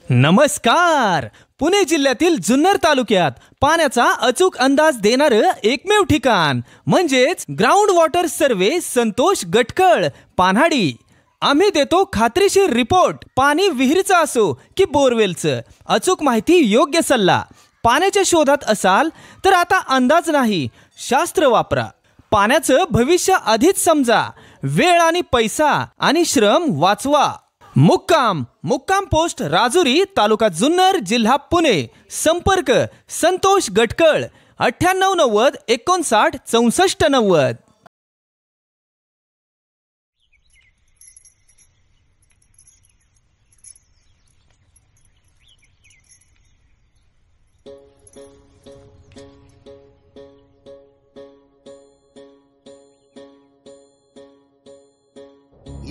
नमस्कार. पुणे जिल्ह्यातील जुन्नर तालुक्यात पाण्याचा अचूक अंदाज देणारं एकमेव ठिकाण म्हणजेच ग्राउंड वॉटर सर्वे संतोष गटकळ पान्हाडी. आम्ही देतो खात्रीशीर रिपोर्ट. पाणी विहिरीचं असो की बोरवेलचं, अचूक माहिती, योग्य सल्ला. पाण्याच्या शोधात असाल तर आता अंदाज नाही, शास्त्र वापरा. पाण्याचं भविष्य आधीच समजा. वेळ आणि पैसा आणि श्रम वाचवा. मुक्काम पोस्ट राजुरी, तालुका जुन्नर, जिल्हा पुणे. संपर्क संतोष गटकळ 9890 59 64 90.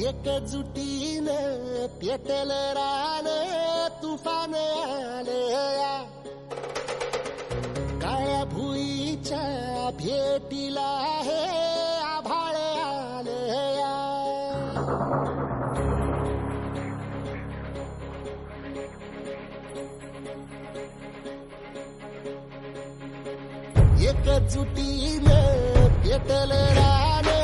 एकजुटीनं पेटलं रान, तुफान आलया. काळ्या भुईच्या भेटीला हे आभाळ आलया. एकजुटीनं पेटलं रान,